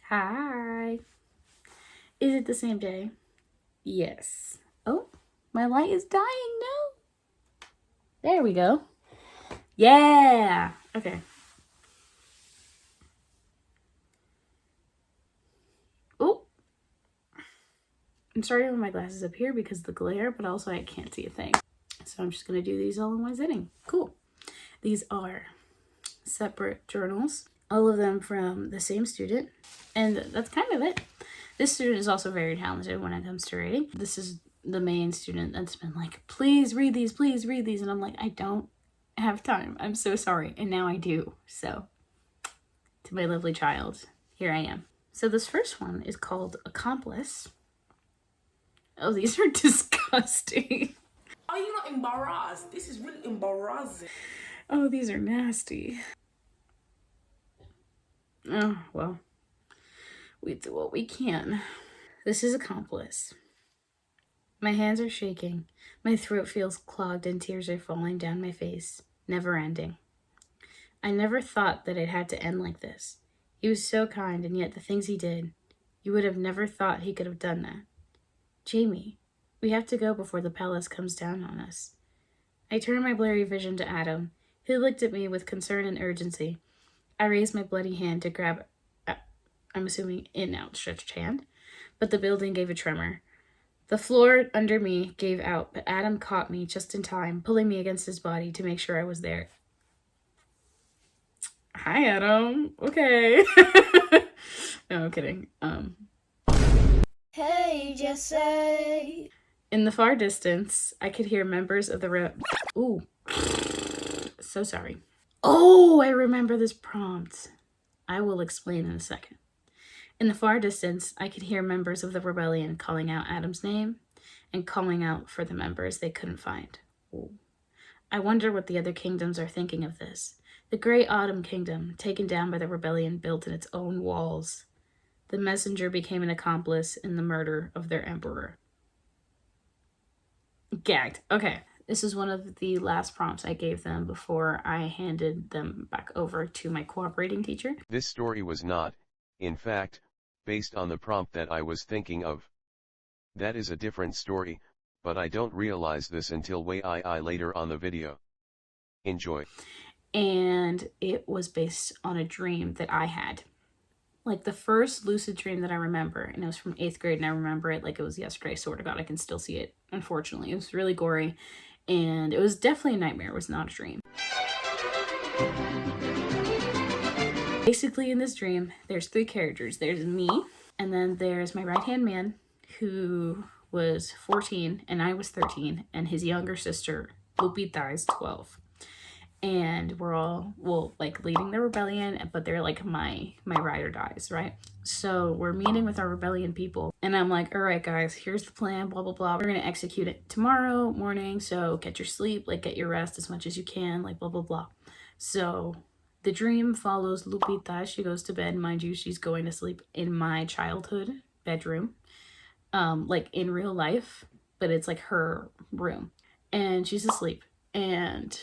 Hi. Is it the same day? Yes. Oh, my light is dying now. There we go. Yeah. Okay. Oh, I'm starting with my glasses up here because of the glare, but also I can't see a thing. So I'm just going to do these all in one sitting. Cool. These are separate journals, all of them from the same student, and that's kind of it. This student is also very talented when it comes to writing. This is the main student that's been like, please read these, and I'm like, I don't have time, I'm so sorry, and now I do. So to my lovely child, here I am. So this first one is called Accomplice. Oh, these are disgusting. Are you not embarrassed? This is really embarrassing. Oh, these are nasty. Oh, well, we do what we can. This is Accomplice. My hands are shaking. My throat feels clogged and tears are falling down my face, never ending. I never thought that it had to end like this. He was so kind, and yet the things he did, you would have never thought he could have done that. Jamie, we have to go before the palace comes down on us. I turned my blurry vision to Adam, who looked at me with concern and urgency. I raised my bloody hand to grab, I'm assuming, an outstretched hand, but the building gave a tremor. The floor under me gave out, but Adam caught me just in time, pulling me against his body to make sure I was there. Hi, Adam. Okay. No, I'm kidding. Hey, Jesse. In the far distance, I could hear members of the Ooh. So sorry. Oh, I remember this prompt. I will explain in a second. In the far distance, I could hear members of the rebellion calling out Adam's name and calling out for the members they couldn't find. Ooh. I wonder what the other kingdoms are thinking of this. The Great Autumn Kingdom, taken down by the rebellion, built in its own walls. The messenger became an accomplice in the murder of their emperor. Gagged. Okay. This is one of the last prompts I gave them before I handed them back over to my cooperating teacher. This story was not, in fact, based on the prompt that I was thinking of. That is a different story, but I don't realize this until way later on the video. Enjoy. And it was based on a dream that I had. Like the first lucid dream that I remember, and it was from 8th grade, and I remember it like it was yesterday. Swear to God, I can still see it, unfortunately. It was really gory, and it was definitely a nightmare. It was not a dream. Basically, in this dream, there's 3 characters. There's me, and then there's my right-hand man, who was 14, and I was 13, and his younger sister, Lupita, is 12. And we're all, well, like leading the rebellion, but they're like my ride or dies, right? So we're meeting with our rebellion people, and I'm like, all right, guys, here's the plan, blah, blah, blah. We're going to execute it tomorrow morning, so get your sleep, like get your rest as much as you can, like blah, blah, blah. So the dream follows Lupita. She goes to bed. Mind you, she's going to sleep in my childhood bedroom, like in real life, but it's like her room. And she's asleep. And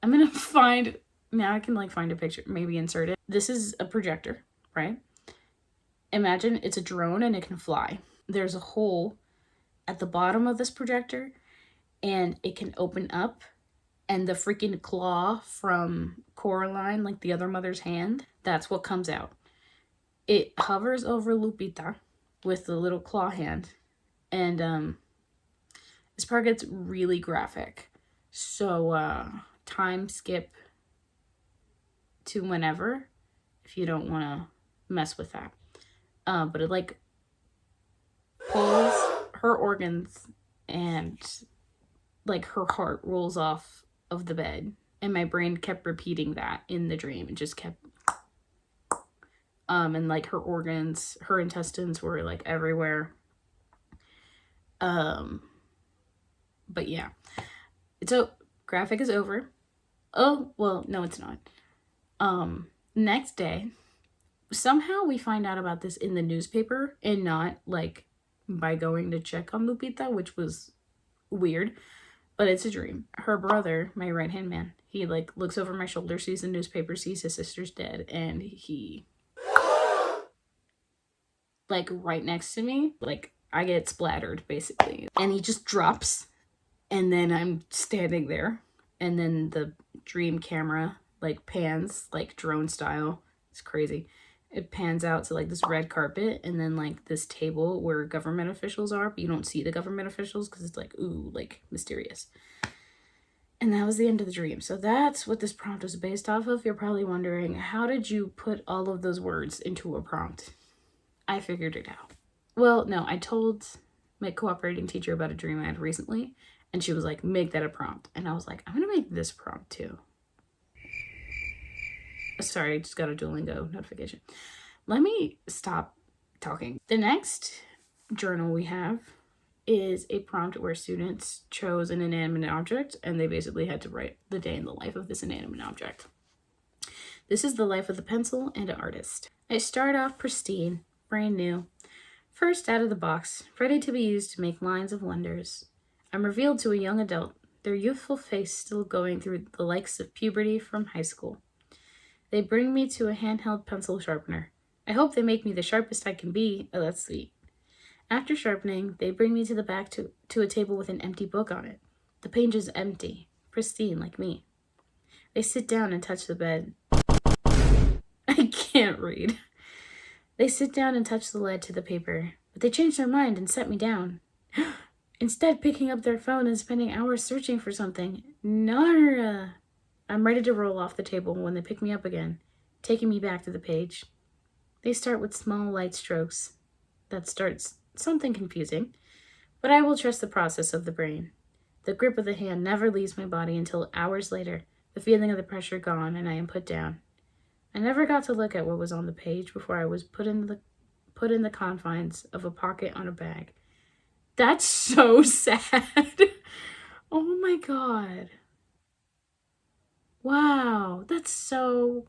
I'm gonna find, now I can like find a picture, maybe insert it. This is a projector, right? Imagine it's a drone and it can fly. There's a hole at the bottom of this projector and it can open up, and the freaking claw from Coraline, like the other mother's hand, that's what comes out. It hovers over Lupita with the little claw hand, and this part gets really graphic. So time skip to whenever if you don't want to mess with that. But it like pulls her organs, and like her heart rolls off of the bed, and my brain kept repeating that in the dream. It just kept and like her organs, her intestines were like everywhere. But yeah, so graphic is over. Oh, well, no, it's not. Next day, somehow we find out about this in the newspaper and not like by going to check on Lupita, which was weird, but it's a dream. Her brother, my right-hand man, he like looks over my shoulder, sees the newspaper, sees his sister's dead, and he like right next to me. Like I get splattered basically. And he just drops and then I'm standing there. And then the dream camera like pans like drone style. It's crazy. It pans out to like this red carpet and then like this table where government officials are, but you don't see the government officials because it's like, ooh, like mysterious. And that was the end of the dream. So that's what this prompt was based off of. You're probably wondering, how did you put all of those words into a prompt? I figured it out. Well, no, I told my cooperating teacher about a dream I had recently, and she was like, make that a prompt. And I was like, I'm gonna make this prompt too. Sorry, I just got a Duolingo notification. Let me stop talking. The next journal we have is a prompt where students chose an inanimate object and they basically had to write the day in the life of this inanimate object. This is the life of the pencil and an artist. I start off pristine, brand new, first out of the box, ready to be used to make lines of wonders. I'm revealed to a young adult, their youthful face still going through the likes of puberty from high school. They bring me to a handheld pencil sharpener. I hope they make me the sharpest I can be. Oh, that's sweet. After sharpening, they bring me to the back to a table with an empty book on it. The page is empty, pristine like me. They sit down and touch the bed. I can't read. They sit down and touch the lead to the paper, but they change their mind and set me down. Instead, picking up their phone and spending hours searching for something. Nara! I'm ready to roll off the table when they pick me up again, taking me back to the page. They start with small, light strokes. That starts something confusing, but I will trust the process of the brain. The grip of the hand never leaves my body until hours later, the feeling of the pressure gone, and I am put down. I never got to look at what was on the page before I was put in the confines of a pocket on a bag. That's so sad. Oh my god. Wow, that's so...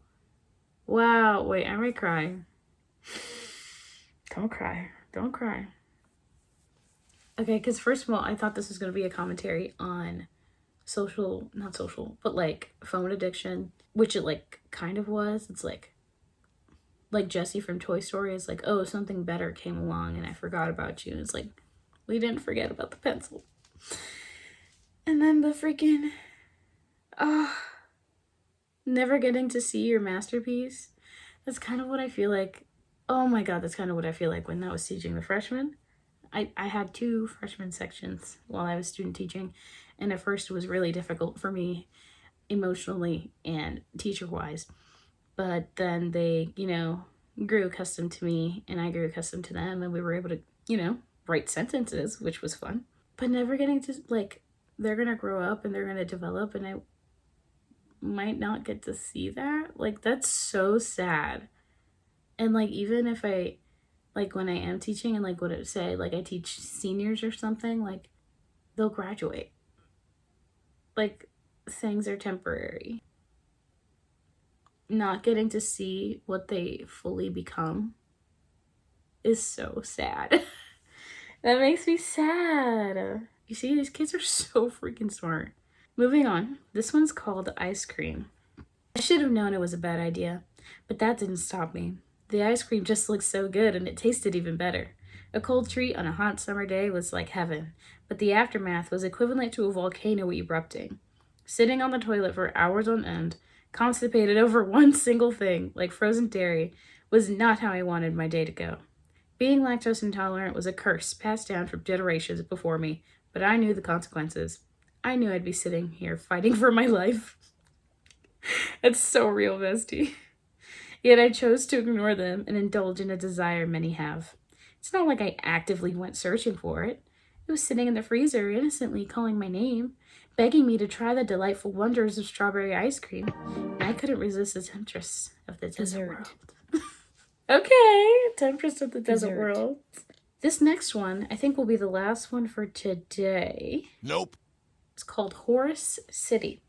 Wow, wait, I might cry. Don't cry. Don't cry. Okay, because first of all, I thought this was going to be a commentary on not social, but like phone addiction, which it like kind of was. It's like Jessie from Toy Story is like, oh, something better came along and I forgot about you. And it's like, we didn't forget about the pencil. And then the freaking, never getting to see your masterpiece. That's kind of what I feel like. Oh my god, that's kind of what I feel like when I was teaching the freshmen. I had 2 freshman sections while I was student teaching, and at first it was really difficult for me emotionally and teacher-wise. But then they, grew accustomed to me, and I grew accustomed to them, and we were able to, write sentences, which was fun. But never getting to, like, they're gonna grow up and they're gonna develop, and I might not get to see that. Like, that's so sad. And like, even if I, like when I am teaching and like what it say, like I teach seniors or something, like they'll graduate. Like, things are temporary. Not getting to see what they fully become is so sad. That makes me sad. You see, these kids are so freaking smart. Moving on, this one's called Ice Cream. I should have known it was a bad idea, but that didn't stop me. The ice cream just looked so good and it tasted even better. A cold treat on a hot summer day was like heaven, but the aftermath was equivalent to a volcano erupting. Sitting on the toilet for hours on end, constipated over one single thing, like frozen dairy, was not how I wanted my day to go. Being lactose intolerant was a curse passed down from generations before me, but I knew the consequences. I knew I'd be sitting here fighting for my life. It's so real, bestie. Yet I chose to ignore them and indulge in a desire many have. It's not like I actively went searching for it. It was sitting in the freezer, innocently calling my name, begging me to try the delightful wonders of strawberry ice cream. And I couldn't resist the temptress of the desert world. Okay, temptress of the desert world. This next one, I think, will be the last one for today. Nope. It's called Horus City.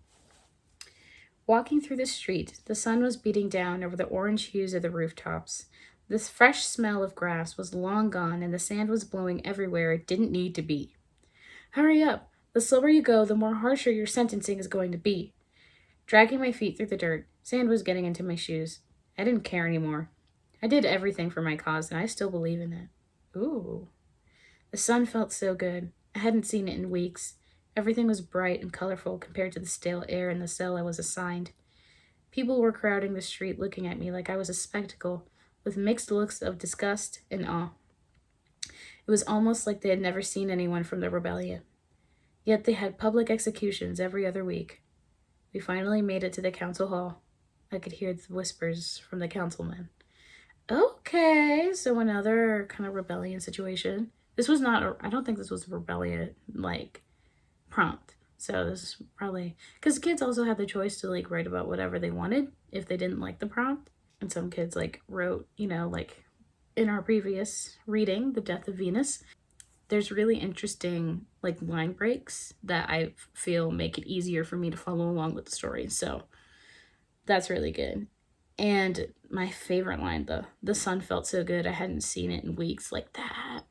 Walking through the street, the sun was beating down over the orange hues of the rooftops. This fresh smell of grass was long gone, and the sand was blowing everywhere it didn't need to be. Hurry up! The slower you go, the more harsher your sentencing is going to be. Dragging my feet through the dirt, sand was getting into my shoes. I didn't care anymore. I did everything for my cause, and I still believe in it. Ooh. The sun felt so good. I hadn't seen it in weeks. Everything was bright and colorful compared to the stale air in the cell I was assigned. People were crowding the street looking at me like I was a spectacle, with mixed looks of disgust and awe. It was almost like they had never seen anyone from the rebellion. Yet they had public executions every other week. We finally made it to the council hall. I could hear the whispers from the councilmen. Okay, so another kind of rebellion situation. This was not, I don't think this was a rebellion, like, prompt. So this is probably, because kids also had the choice to, like, write about whatever they wanted if they didn't like the prompt. And some kids, like, wrote, you know, like, in our previous reading, The Death of Venus, there's really interesting, like, line breaks that I feel make it easier for me to follow along with the story. So that's really good. And my favorite line, the sun felt so good, I hadn't seen it in weeks. Like, that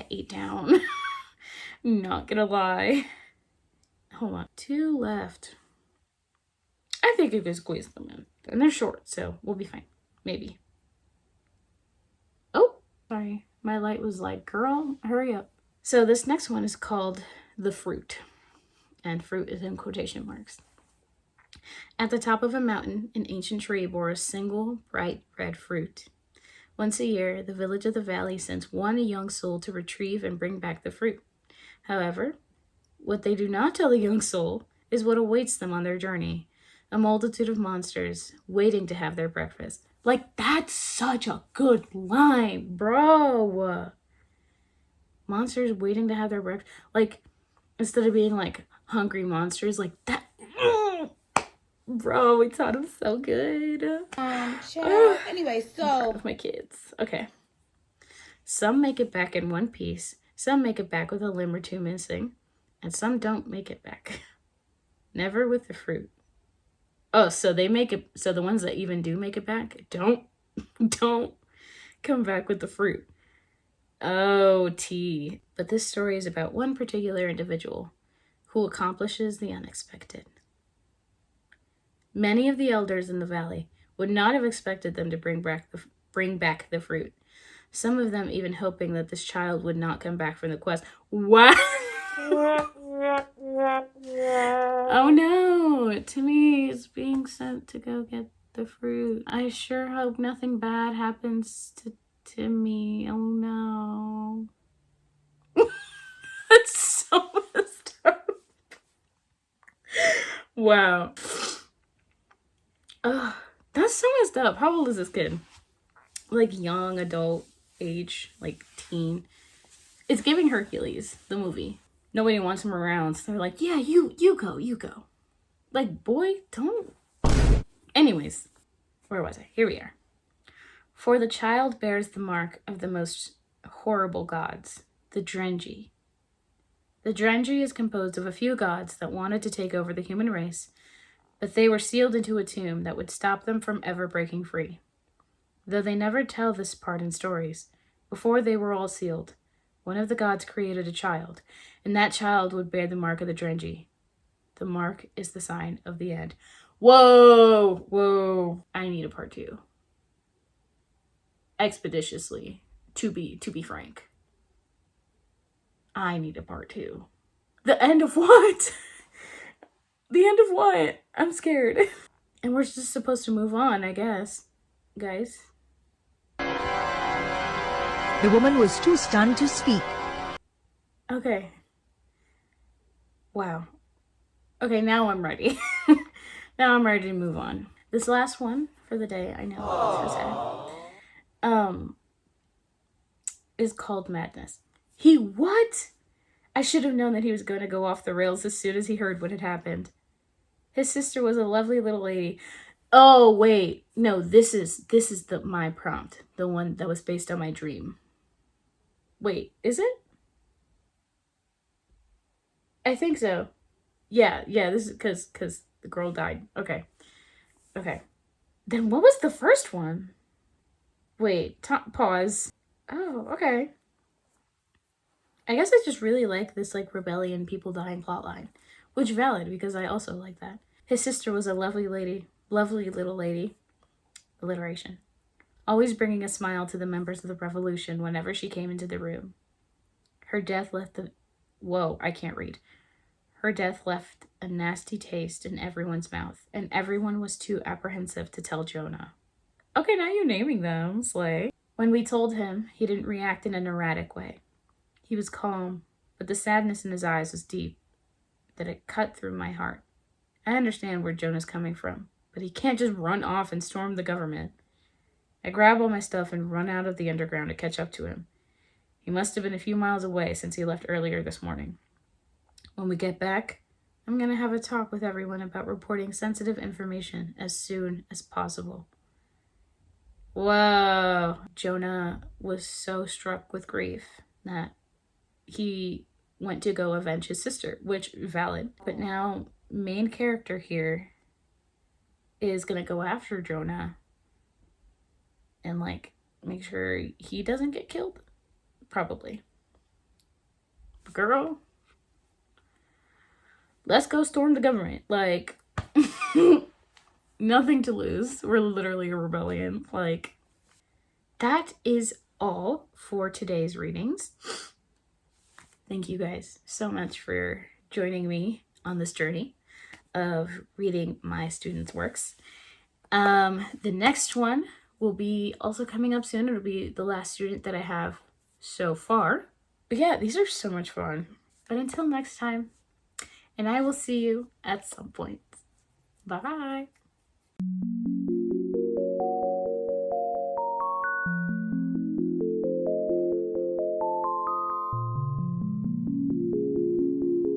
ate down. Not gonna lie. Hold on, 2 left. I think you can squeeze them in. And they're short, so we'll be fine. Maybe. Oh, sorry. My light was like, girl, hurry up. So this next one is called The Fruit. And fruit is in quotation marks. At the top of a mountain, an ancient tree bore a single bright red fruit. Once a year, the village of the valley sends one young soul to retrieve and bring back the fruit. However, what they do not tell the young soul is what awaits them on their journey. A multitude of monsters waiting to have their breakfast. Like, that's such a good line, bro. Monsters waiting to have their breakfast. Like, instead of being like hungry monsters, like that. Bro, it sounded so good. Anyway, I'm proud of my kids. Okay. Some make it back in one piece. Some make it back with a limb or two missing. And some don't make it back. Never with the fruit. Oh, so they make it, so the ones that even do make it back don't come back with the fruit. Oh, T. But this story is about one particular individual who accomplishes the unexpected. Many of the elders in the valley would not have expected them to bring back the fruit. Some of them even hoping that this child would not come back from the quest. What? Oh no! Timmy is being sent to go get the fruit. I sure hope nothing bad happens to Timmy. Oh no. That's so messed up. Wow. That's so messed up. How old is this kid? Like young adult age, like teen. It's giving Hercules, the movie. Nobody wants him around, so they're like, yeah, you go. Like, boy, don't. Anyways, where was I? Here we are. For the child bears the mark of the most horrible gods, the Drengi. The Drengi is composed of a few gods that wanted to take over the human race, but they were sealed into a tomb that would stop them from ever breaking free. Though they never tell this part in stories, before they were all sealed, one of the gods created a child, and that child would bear the mark of the Drengi. The mark is the sign of the end. Whoa. I need a part 2. Expeditiously, to be frank. I need a part 2. The end of what? The end of what? I'm scared. And we're just supposed to move on, I guess. Guys. The woman was too stunned to speak. Okay. Wow. Okay, now I'm ready. Now I'm ready to move on. This last one for the day, I know, it's so sad. Is called Madness. He what? I should have known that he was going to go off the rails as soon as he heard what had happened. His sister was a lovely little lady. Oh, wait. No, this is my prompt. The one that was based on my dream. Wait, is it? I think so. Yeah, this is because the girl died. Okay. Then what was the first one? Wait, pause. Oh, okay. I guess I just really like this, like, rebellion, people dying plotline. Which valid, because I also like that. His sister was a lovely lady Lovely little lady. Alliteration. Always bringing a smile to the members of the revolution whenever she came into the room. Her death left the... Whoa, I can't read. Her death left a nasty taste in everyone's mouth, and everyone was too apprehensive to tell Jonah. Okay, now you're naming them, Slay. When we told him, he didn't react in an erratic way. He was calm, but the sadness in his eyes was deep, that it cut through my heart. I understand where Jonah's coming from, but he can't just run off and storm the government. I grab all my stuff and run out of the underground to catch up to him. He must have been a few miles away since he left earlier this morning. When we get back, I'm going to have a talk with everyone about reporting sensitive information as soon as possible. Whoa. Jonah was so struck with grief that he went to go avenge his sister, which valid. But now main character here is going to go after Jonah and like make sure he doesn't get killed. Probably. Girl, let's go storm the government. Like, nothing to lose. We're literally a rebellion. Like, that is all for today's readings. Thank you guys so much for joining me on this journey of reading my students' works. The next one will be also coming up soon. It'll be the last student that I have so far. But yeah, these are so much fun. But until next time, and I will see you at some point. Bye-bye.